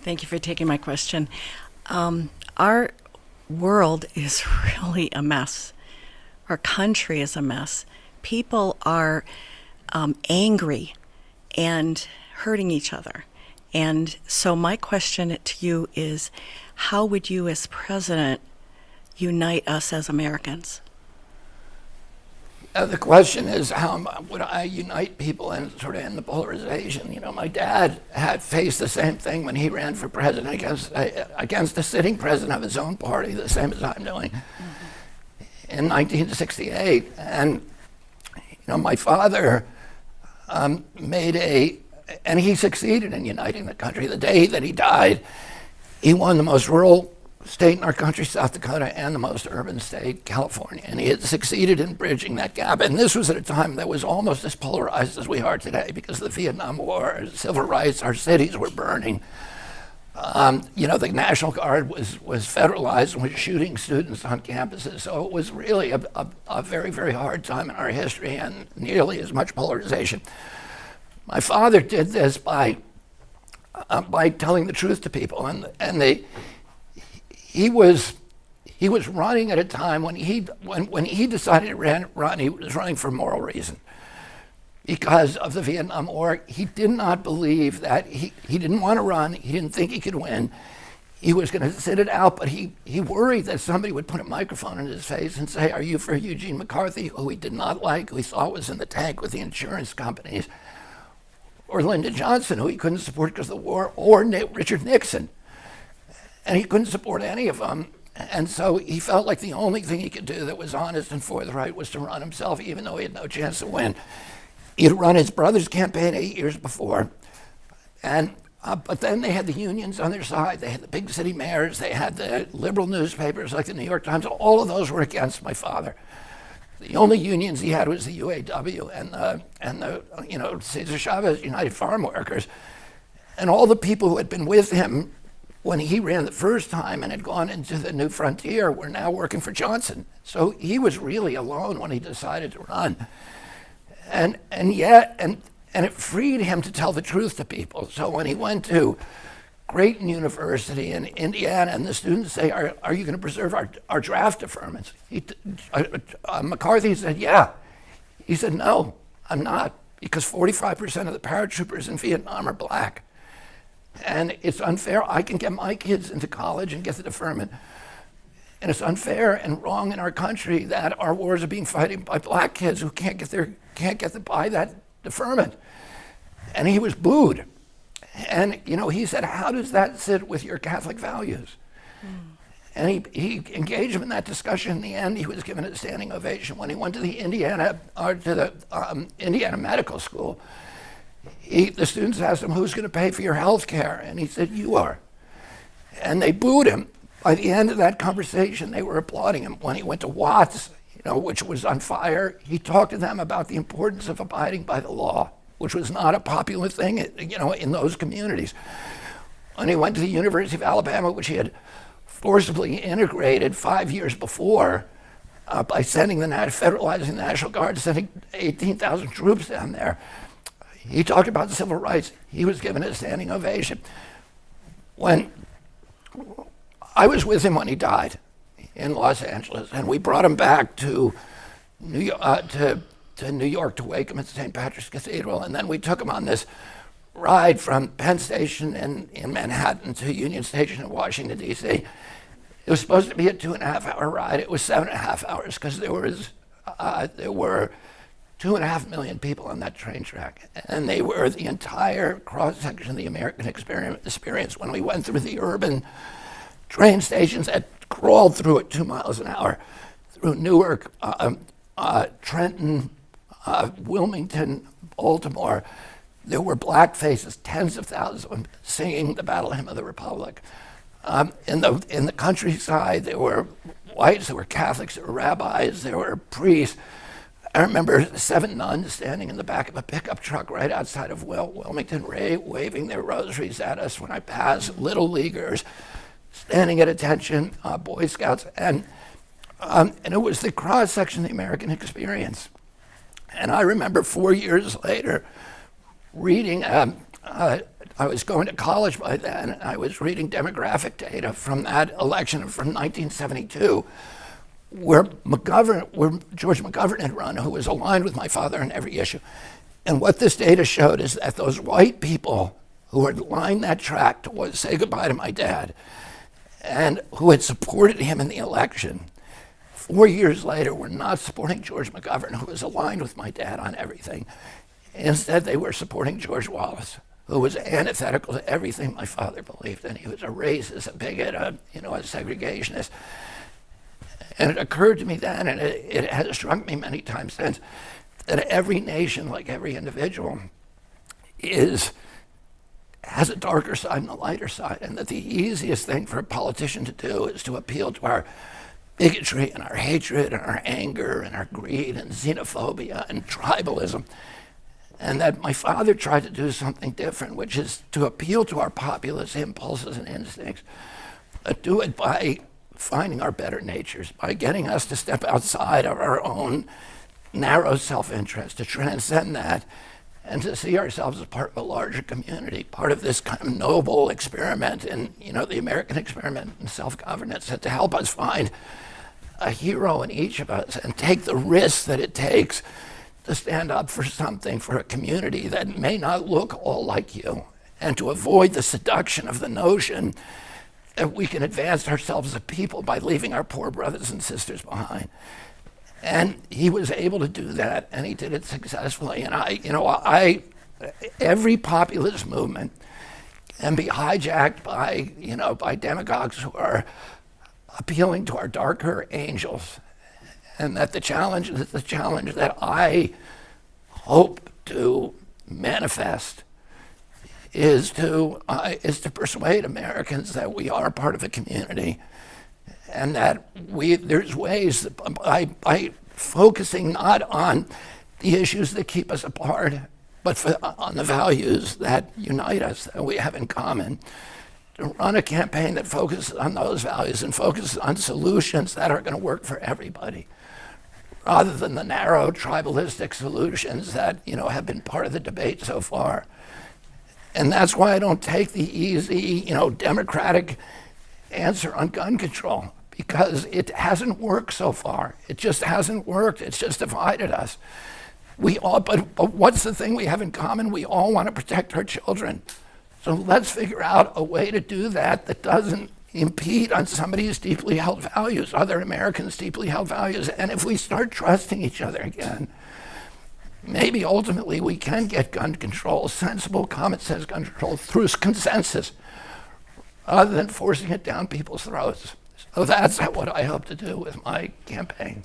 Thank you for taking my question. Our world is really a mess. Our country is a mess. People are angry and hurting each other. And so, my question to you is, how would you, as president, unite us as Americans? The question is, how would I unite people and sort of end the polarization? You know, my dad had faced the same thing when he ran for president against the sitting president of his own party, the same as I'm doing, in 1968. And, you know, my father and he succeeded in uniting the country. The day that he died, he won the most rural state in our country, South Dakota, and the most urban state, California. And he had succeeded in bridging that gap. And this was at a time that was almost as polarized as we are today because of the Vietnam War, civil rights, our cities were burning. You know, the National Guard was federalized and was shooting students on campuses. So it was really a very, very hard time in our history and nearly as much polarization. My father did this by telling the truth to people. He was running at a time when he decided to run, he was running for moral reason. Because of the Vietnam War, he did not believe that he didn't want to run, he didn't think he could win. He was going to sit it out, but he worried that somebody would put a microphone in his face and say, "Are you for Eugene McCarthy?" who he did not like, who he thought was in the tank with the insurance companies, or Lyndon Johnson, who he couldn't support because of the war, or Richard Nixon. And he couldn't support any of them. And so he felt like the only thing he could do that was honest and forthright was to run himself, even though he had no chance to win. He had run his brother's campaign 8 years before. But then they had the unions on their side. They had the big city mayors. They had the liberal newspapers like the New York Times. All of those were against my father. The only unions he had was the UAW and the Cesar Chavez United Farm Workers. And all the people who had been with him when he ran the first time and had gone into the New Frontier were now working for Johnson. So he was really alone when he decided to run. And it freed him to tell the truth to people. So when he went to Creighton University in Indiana and the students say, are you going to preserve our draft deferments? McCarthy said, yeah. He said, no, I'm not, because 45% of the paratroopers in Vietnam are black. And it's unfair. I can get my kids into college and get the deferment. And it's unfair and wrong in our country that our wars are being fought by black kids who can't get to buy that deferment. And he was booed. And he said, how does that sit with your Catholic values? And he engaged him in that discussion. In the end, he was given a standing ovation. When he went to the Indiana Medical School, the students asked him, who's going to pay for your health care? And he said, you are. And they booed him. By the end of that conversation, they were applauding him. When he went to Watts, which was on fire, he talked to them about the importance of abiding by the law, which was not a popular thing, in those communities. When he went to the University of Alabama, which he had forcibly integrated 5 years before by federalizing the National Guard, sending 18,000 troops down there, he talked about civil rights. He was given a standing ovation. When I was with him when he died in Los Angeles, and we brought him back to New York to wake him at St. Patrick's Cathedral, and then we took him on this ride from Penn Station in Manhattan to Union Station in Washington, D.C. It was supposed to be a 2.5-hour ride. It was 7.5 hours because there were 2.5 million people on that train track, and they were the entire cross-section of the American experience. When we went through the urban train stations that crawled through at 2 miles an hour, through Newark, Trenton, Wilmington, Baltimore, there were black faces, tens of thousands of them, singing the Battle Hymn of the Republic. In the countryside, there were whites, there were Catholics, there were rabbis, there were priests. I remember 7 nuns standing in the back of a pickup truck right outside of Wilmington, waving their rosaries at us when I passed, little leaguers standing at attention, Boy Scouts, and it was the cross-section of the American experience. And I remember 4 years later reading I was going to college by then, and I was reading demographic data from that election from 1972, where George McGovern had run, who was aligned with my father on every issue. And what this data showed is that those white people who had lined that track to say goodbye to my dad and who had supported him in the election, 4 years later were not supporting George McGovern, who was aligned with my dad on everything. Instead, they were supporting George Wallace, who was antithetical to everything my father believed in. He was a racist, a bigot, a segregationist. And it occurred to me then, and it has struck me many times since, that every nation, like every individual, has a darker side and a lighter side, and that the easiest thing for a politician to do is to appeal to our bigotry and our hatred and our anger and our greed and xenophobia and tribalism. And that my father tried to do something different, which is to appeal to our populist impulses and instincts, but do it by finding our better natures, by getting us to step outside of our own narrow self-interest, to transcend that, and to see ourselves as part of a larger community, part of this kind of noble experiment in, the American experiment in self-governance, and to help us find a hero in each of us and take the risk that it takes to stand up for something, for a community that may not look all like you, and to avoid the seduction of the notion that we can advance ourselves as a people by leaving our poor brothers and sisters behind. And he was able to do that, and he did it successfully. And every populist movement can be hijacked by demagogues who are appealing to our darker angels. And that the challenge that I hope to manifest is to persuade Americans that we are part of a community, and that there's ways that by focusing not on the issues that keep us apart, but on the values that unite us, that we have in common, to run a campaign that focuses on those values and focuses on solutions that are going to work for everybody, rather than the narrow tribalistic solutions that have been part of the debate so far. And that's why I don't take the easy, democratic answer on gun control, because it hasn't worked so far. It just hasn't worked. It's just divided us. But what's the thing we have in common? We all want to protect our children. So let's figure out a way to do that that doesn't impede on somebody's deeply held values, other Americans' deeply held values. And if we start trusting each other again, maybe ultimately we can get gun control, sensible, common sense gun control, through consensus, rather than forcing it down people's throats. So that's what I hope to do with my campaign.